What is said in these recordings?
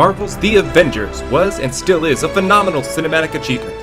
Marvel's The Avengers was and still is a phenomenal cinematic achievement.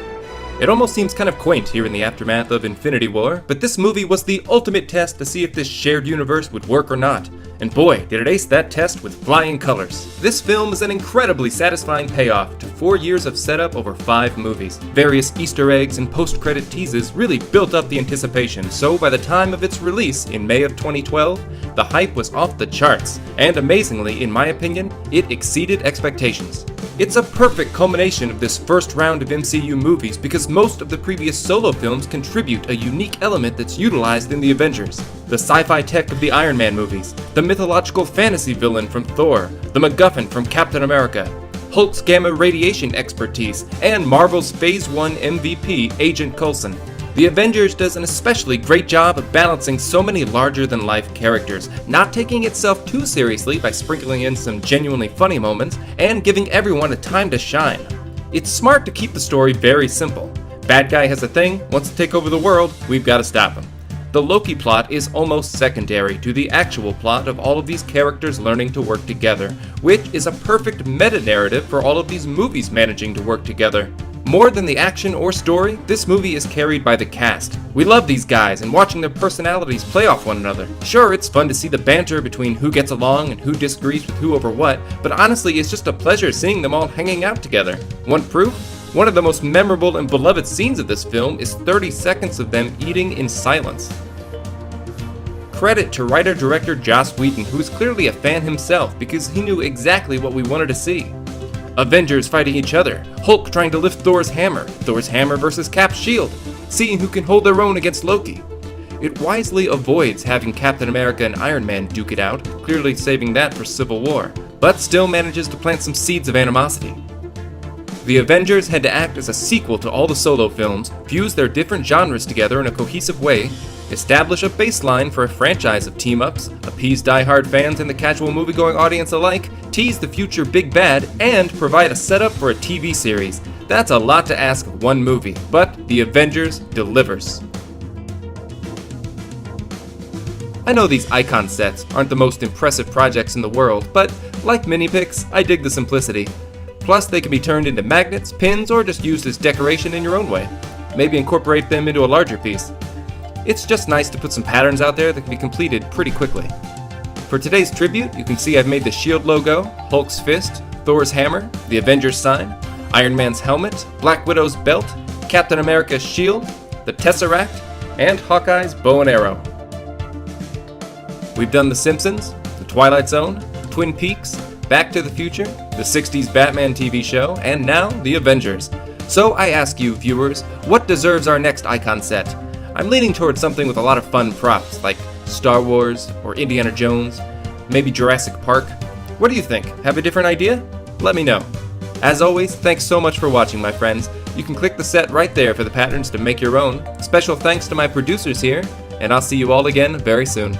It almost seems kind of quaint here in the aftermath of Infinity War, but this movie was the ultimate test to see if this shared universe would work or not. And boy, did it ace that test with flying colors. This film is an incredibly satisfying payoff to 4 years of setup over 5 movies. Various Easter eggs and post-credit teases really built up the anticipation, so by the time of its release in May of 2012, the hype was off the charts, and amazingly, in my opinion, it exceeded expectations. It's a perfect culmination of this first round of MCU movies because most of the previous solo films contribute a unique element that's utilized in the Avengers. The sci-fi tech of the Iron Man movies, the mythological fantasy villain from Thor, the MacGuffin from Captain America, Hulk's gamma radiation expertise, and Marvel's Phase 1 MVP, Agent Coulson. The Avengers does an especially great job of balancing so many larger-than-life characters, not taking itself too seriously by sprinkling in some genuinely funny moments, and giving everyone a time to shine. It's smart to keep the story very simple. Bad guy has a thing, wants to take over the world, we've got to stop him. The Loki plot is almost secondary to the actual plot of all of these characters learning to work together, which is a perfect meta-narrative for all of these movies managing to work together. More than the action or story, this movie is carried by the cast. We love these guys and watching their personalities play off one another. Sure, it's fun to see the banter between who gets along and who disagrees with who over what, but honestly, it's just a pleasure seeing them all hanging out together. Want proof? One of the most memorable and beloved scenes of this film is 30 seconds of them eating in silence. Credit to writer-director Joss Whedon, who is clearly a fan himself because he knew exactly what we wanted to see. Avengers fighting each other, Hulk trying to lift Thor's hammer versus Cap's shield, seeing who can hold their own against Loki. It wisely avoids having Captain America and Iron Man duke it out, clearly saving that for Civil War, but still manages to plant some seeds of animosity. The Avengers had to act as a sequel to all the solo films, fuse their different genres together in a cohesive way, establish a baseline for a franchise of team-ups, appease die-hard fans and the casual movie-going audience alike, tease the future big bad, and provide a setup for a TV series. That's a lot to ask of one movie, but The Avengers delivers. I know these icon sets aren't the most impressive projects in the world, but like mini-pics, I dig the simplicity. Plus, they can be turned into magnets, pins, or just used as decoration in your own way. Maybe incorporate them into a larger piece. It's just nice to put some patterns out there that can be completed pretty quickly. For today's tribute, you can see I've made the SHIELD logo, Hulk's fist, Thor's hammer, the Avengers sign, Iron Man's helmet, Black Widow's belt, Captain America's shield, the Tesseract, and Hawkeye's bow and arrow. We've done The Simpsons, The Twilight Zone, Twin Peaks, Back to the Future, the 60s Batman TV show, and now The Avengers. So I ask you, viewers, what deserves our next icon set? I'm leaning towards something with a lot of fun props, like Star Wars or Indiana Jones, maybe Jurassic Park. What do you think? Have a different idea? Let me know. As always, thanks so much for watching, my friends. You can click the set right there for the patterns to make your own. Special thanks to my producers here, and I'll see you all again very soon.